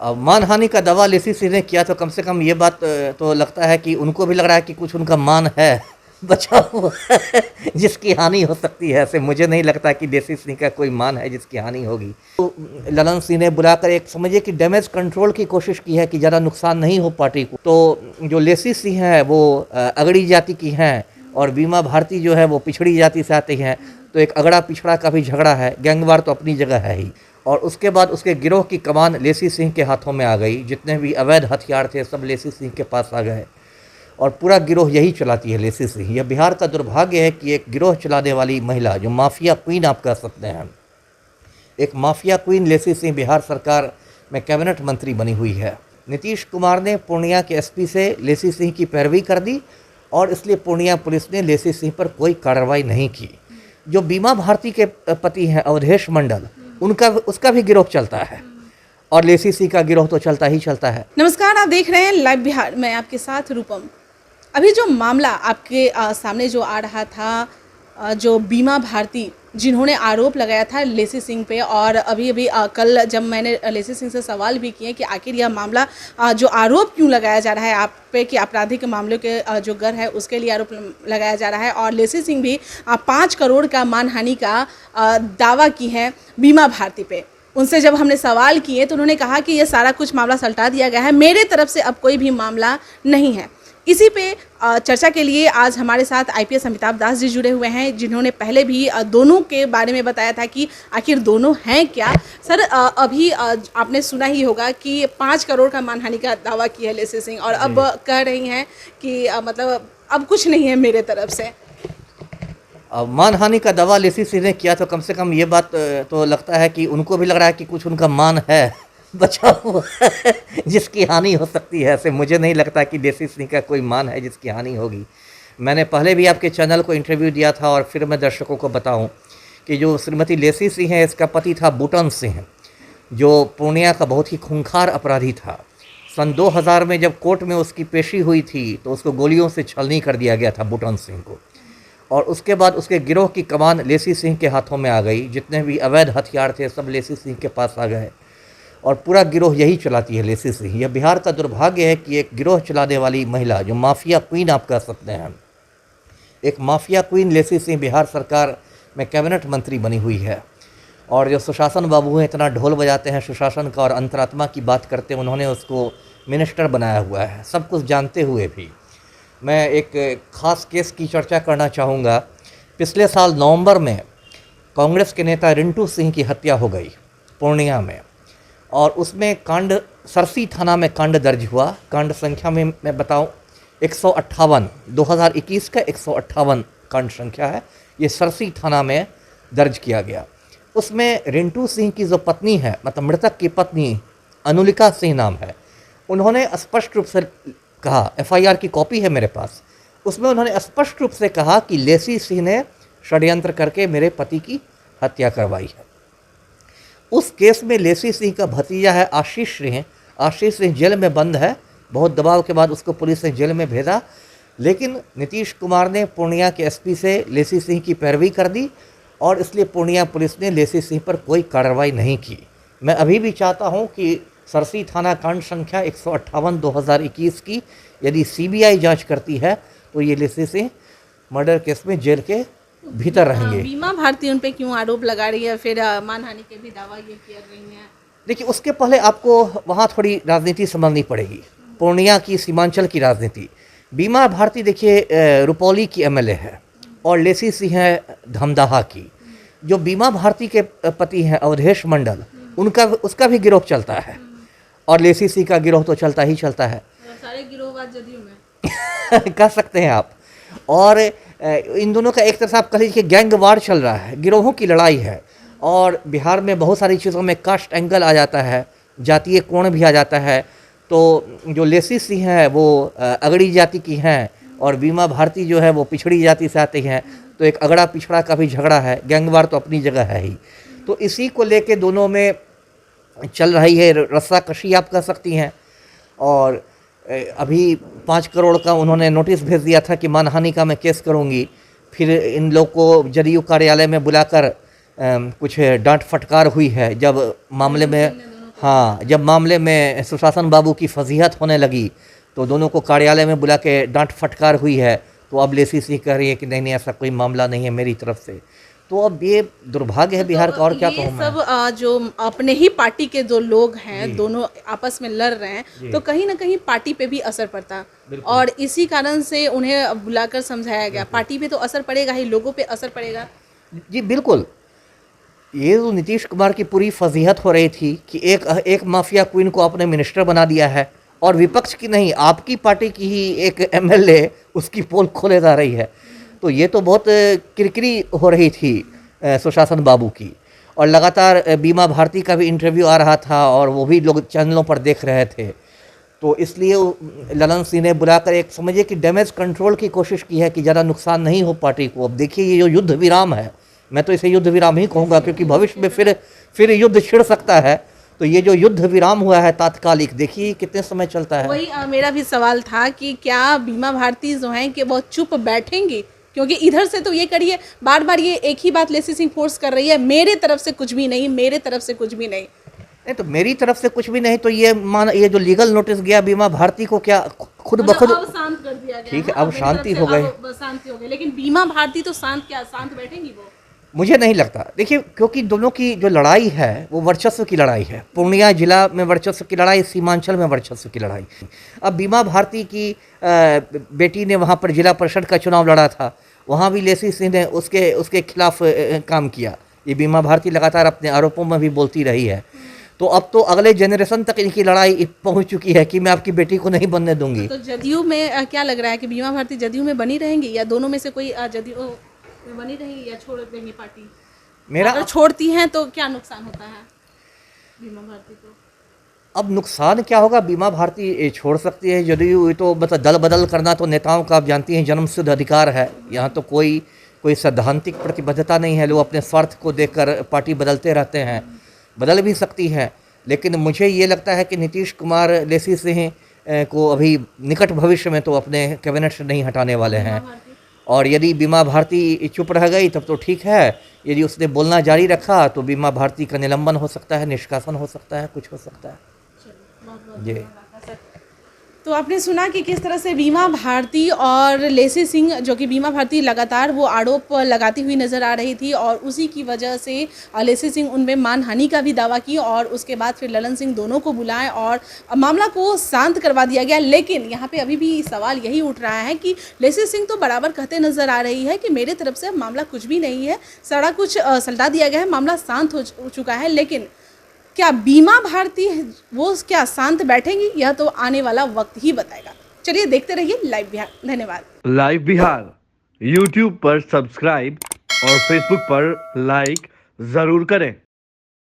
मानहानि का दावा लेसी सिंह ने किया तो कम से कम ये बात तो लगता है कि उनको भी लग रहा है कि कुछ उनका मान है बचा हुआ है जिसकी हानि हो सकती है। ऐसे मुझे नहीं लगता कि लेसी सिंह का कोई मान है जिसकी हानि होगी। तो ललन सिंह ने बुलाकर एक समझिए कि डैमेज कंट्रोल की कोशिश की है कि ज़्यादा नुकसान नहीं हो पार्टी को। तो जो लेसी सिंह है वो अगड़ी जाति की हैं और बीमा भारती जो है वो पिछड़ी जाति से आती हैं। तो एक अगड़ा पिछड़ा का भी झगड़ा है, गैंगवार तो अपनी जगह है ही। और उसके बाद उसके गिरोह की कमान लेसी सिंह के हाथों में आ गई। जितने भी अवैध हथियार थे सब लेसी सिंह के पास आ गए और पूरा गिरोह यही चलाती है लेसी सिंह। यह बिहार का दुर्भाग्य है कि एक गिरोह चलाने वाली महिला, जो माफिया क्वीन आप कह सकते हैं, एक माफिया क्वीन लेसी सिंह बिहार सरकार में कैबिनेट मंत्री बनी हुई है। नीतीश कुमार ने पूर्णिया के एसपी से लेसी सिंह की पैरवी कर दी और इसलिए पूर्णिया पुलिस ने लेसी सिंह पर कोई कार्रवाई नहीं की। जो बीमा भारती के पति हैं अवधेश मंडल, उसका भी गिरोह चलता है और लेसी सिंह का गिरोह तो चलता ही चलता है। नमस्कार, आप देख रहे हैं लाइव बिहार। मैं आपके साथ रूपम। अभी जो मामला आपके सामने जो आ रहा था, जो बीमा भारती जिन्होंने आरोप लगाया था लेसी सिंह पे, और अभी कल जब मैंने लेसी सिंह से सवाल भी किए कि आखिर यह मामला जो आरोप क्यों लगाया जा रहा है आप पे कि आपराधिक मामलों के जो गर है उसके लिए आरोप लगाया जा रहा है, और लेसी सिंह भी 5 करोड़ का मानहानि का दावा की है बीमा भारती पे। उनसे जब हमने सवाल किए तो उन्होंने कहा कि ये सारा कुछ मामला सल्टा दिया गया है, मेरे तरफ से अब कोई भी मामला नहीं है। इसी पे चर्चा के लिए आज हमारे साथ आईपीएस अमिताभ दास जी जुड़े हुए हैं, जिन्होंने पहले भी दोनों के बारे में बताया था कि आखिर दोनों हैं क्या। सर, अभी आपने सुना ही होगा कि 5 करोड़ का मानहानि का दावा किया है लेसी सिंह, और अब कह रही हैं कि मतलब अब कुछ नहीं है मेरे तरफ से। मानहानि का दावा लेसी सिंह ने किया तो कम से कम ये बात तो लगता है कि उनको भी लग रहा है कि कुछ उनका मान है बचा हुआ है जिसकी हानि हो सकती है। ऐसे मुझे नहीं लगता कि लेसी सिंह का कोई मान है जिसकी हानि होगी। मैंने पहले भी आपके चैनल को इंटरव्यू दिया था और फिर मैं दर्शकों को बताऊं कि जो श्रीमती लेसी सिंह है, इसका पति था बूटन सिंह, जो पूर्णिया का बहुत ही खूंखार अपराधी था। सन 2000 में जब कोर्ट में उसकी पेशी हुई थी तो उसको गोलियों से छलनी कर दिया गया था बूटन सिंह को, और उसके बाद उसके गिरोह की कमान लेसी सिंह के हाथों में आ गई। जितने भी अवैध हथियार थे सब लेसी सिंह के पास आ गए और पूरा गिरोह यही चलाती है लेसी सिंह। यह बिहार का दुर्भाग्य है कि एक गिरोह चलाने वाली महिला, जो माफिया क्वीन आप कह सकते हैं, एक माफिया क्वीन लेसी सिंह बिहार सरकार में कैबिनेट मंत्री बनी हुई है। और जो सुशासन बाबू हैं, इतना ढोल बजाते हैं सुशासन का और अंतरात्मा की बात करते हैं, उन्होंने उसको मिनिस्टर बनाया हुआ है, सब कुछ जानते हुए भी। मैं एक ख़ास केस की चर्चा करना चाहूँगा। पिछले साल नवंबर में कांग्रेस के नेता रिंटू सिंह की हत्या हो गई पूर्णिया में, और उसमें कांड सरसी थाना में कांड दर्ज हुआ। कांड संख्या में मैं बताऊं 158, 2021 का 158 कांड संख्या है। ये सरसी थाना में दर्ज किया गया। उसमें रिंटू सिंह की जो पत्नी है, मतलब मृतक की पत्नी अनुलिका सिंह नाम है, उन्होंने स्पष्ट रूप से कहा, एफआईआर की कॉपी है मेरे पास, उसमें उन्होंने स्पष्ट रूप से कहा कि लेसी सिंह ने षड्यंत्र करके मेरे पति की हत्या करवाई है। उस केस में लेसी सिंह का भतीजा है आशीष सिंह। आशीष सिंह जेल में बंद है। बहुत दबाव के बाद उसको पुलिस ने जेल में भेजा, लेकिन नीतीश कुमार ने पूर्णिया के एसपी से लेसी सिंह की पैरवी कर दी और इसलिए पूर्णिया पुलिस ने लेसी सिंह पर कोई कार्रवाई नहीं की। मैं अभी भी चाहता हूं कि सरसी थाना कांड संख्या 158 2021 की यदि सीबीआई जांच करती है तो ये लेसी सिंह मर्डर केस में जेल के भीतर रहेंगे। बीमा भारती उन पे क्यों आरोप लगा रही है, फिर मानहानि के भी दावा ये कर रही हैं? देखिए, उसके पहले आपको वहाँ थोड़ी राजनीति समझनी पड़ेगी, पूर्णिया की सीमांचल की राजनीति। बीमा भारती देखिए रुपौली की एमएलए है और लेसी सिंह है धमदाहा की। जो बीमा भारती के पति हैं अवधेश मंडल, उसका भी गिरोह चलता है और लेसी सिंह का गिरोह तो चलता ही चलता है। सारे गिरोहबाज जदयू में कह सकते हैं आप। और इन दोनों का एक तरह से आप कह लीजिए गैंग वार चल रहा है, गिरोहों की लड़ाई है। और बिहार में बहुत सारी चीज़ों में कास्ट एंगल आ जाता है, जातीय कोण भी आ जाता है। तो जो लेसी सिंह है वो अगड़ी जाति की हैं और बीमा भारती जो है वो पिछड़ी जाति से आती हैं। तो एक अगड़ा पिछड़ा का भी झगड़ा है, गैंगवार तो अपनी जगह है ही। तो इसी को लेके दोनों में चल रही है रस्साकशी आप कह सकती हैं। और अभी 5 करोड़ का उन्होंने नोटिस भेज दिया था कि मानहानि का मैं केस करूंगी। फिर इन लोग को जदयू कार्यालय में बुलाकर कुछ डांट फटकार हुई है जब मामले में हाँ, जब मामले में सुशासन बाबू की फजीहत होने लगी तो दोनों को कार्यालय में बुला के डांट फटकार हुई है, तो अब लेसी सिंह कह रही है कि नहीं नहीं ऐसा कोई मामला नहीं है मेरी तरफ से। तो अब ये दुर्भाग्य है बिहार का, और क्या कहूँ मैं। सब जो अपने ही पार्टी के जो लोग हैं दोनों आपस में लड़ रहे हैं, तो कहीं ना कहीं पार्टी पे भी असर पड़ता, और इसी कारण से उन्हें बुलाकर समझाया गया। पार्टी पे तो असर पड़ेगा ही, लोगों पे असर पड़ेगा। जी बिल्कुल, ये जो नीतीश कुमार की पूरी फजीहत हो रही थी कि एक माफिया क्वीन को आपने मिनिस्टर बना दिया है, और विपक्ष की नहीं आपकी पार्टी की ही एक एमएलए उसकी पोल खोले जा रही है। तो ये तो बहुत किरकिरी हो रही थी सुशासन बाबू की। और लगातार बीमा भारती का भी इंटरव्यू आ रहा था और वो भी लोग चैनलों पर देख रहे थे, तो इसलिए ललन सिंह ने बुलाकर एक समझिए कि डैमेज कंट्रोल की कोशिश की है कि ज़्यादा नुकसान नहीं हो पार्टी को। अब देखिए ये जो युद्ध विराम है, मैं तो इसे युद्ध विराम ही कहूँगा, क्योंकि भविष्य में फिर युद्ध छिड़ सकता है। तो ये जो युद्ध विराम हुआ है तात्कालिक, देखिए कितने समय चलता है। वही मेरा भी सवाल था कि क्या बीमा भारती जो हैं कि वो चुप बैठेंगी, क्योंकि इधर से तो ये करिए बार बार ये एक ही बात लेसी सिंह फोर्स कर रही है, मेरे तरफ से कुछ भी नहीं, मेरे तरफ से कुछ भी नहीं। नहीं तो मेरी तरफ से कुछ भी नहीं, तो ये जो लीगल नोटिस गया बीमा भारती को, क्या खुद बखुद अब शांत कर दिया गया। ठीक है, अब मेरी शांति तरफ हो से गई। अब शांति हो गई, लेकिन बीमा भारती तो शांत बैठेंगी वो? मुझे नहीं लगता। देखिए क्योंकि दोनों की जो लड़ाई है वो वर्चस्व की लड़ाई है। पूर्णिया जिला में वर्चस्व की लड़ाई, सीमांचल में वर्चस्व की लड़ाई। अब बीमा भारती की बेटी ने वहाँ पर जिला परिषद का चुनाव लड़ा था, वहाँ भी लेसी सिंह ने उसके खिलाफ काम किया। ये बीमा भारती लगातार अपने आरोपों में भी बोलती रही है। तो अब तो अगले जनरेशन तक इनकी लड़ाई पहुंच चुकी है कि मैं आपकी बेटी को नहीं बनने दूंगी। तो जदयू में क्या लग रहा है कि बीमा भारती जदयू में बनी रहेंगी, या दोनों में से कोई जदयू में बनी रहेगी, या छोड़ देंगी पार्टी? अगर छोड़ती हैं तो क्या नुकसान होता है बीमा भारती को? अब नुकसान क्या होगा, बीमा भारती छोड़ सकती है जदयू, तो मतलब दल बदल करना तो नेताओं का आप जानती हैं जन्मसिद्ध अधिकार है। यहाँ तो कोई सैद्धांतिक प्रतिबद्धता नहीं है, लोग अपने स्वार्थ को देखकर पार्टी बदलते रहते हैं, बदल भी सकती हैं। लेकिन मुझे ये लगता है कि नीतीश कुमार लेसी सिंह को अभी निकट भविष्य में तो अपने कैबिनेट से नहीं हटाने वाले हैं। और यदि बीमा भारती चुप रह गई तब तो ठीक है, यदि उसने बोलना जारी रखा तो बीमा भारती का निलंबन हो सकता है, निष्कासन हो सकता है, कुछ हो सकता है जी। तो आपने सुना कि किस तरह से बीमा भारती और लेसी सिंह, जो कि बीमा भारती लगातार वो आरोप लगाती हुई नज़र आ रही थी, और उसी की वजह से लेसी सिंह उनमें मानहानि का भी दावा की, और उसके बाद फिर ललन सिंह दोनों को बुलाएं और मामला को शांत करवा दिया गया। लेकिन यहाँ पे अभी भी सवाल यही उठ रहा है कि लेसी सिंह तो बराबर कहते नज़र आ रही है कि मेरे तरफ से मामला कुछ भी नहीं है, सारा कुछ सलटा दिया गया है, मामला शांत हो चुका है। लेकिन क्या बीमा भारती वो क्या शांत बैठेंगी, यह तो आने वाला वक्त ही बताएगा। चलिए देखते रहिए लाइव बिहार। धन्यवाद। लाइव बिहार यूट्यूब पर सब्सक्राइब और फेसबुक पर लाइक जरूर करें।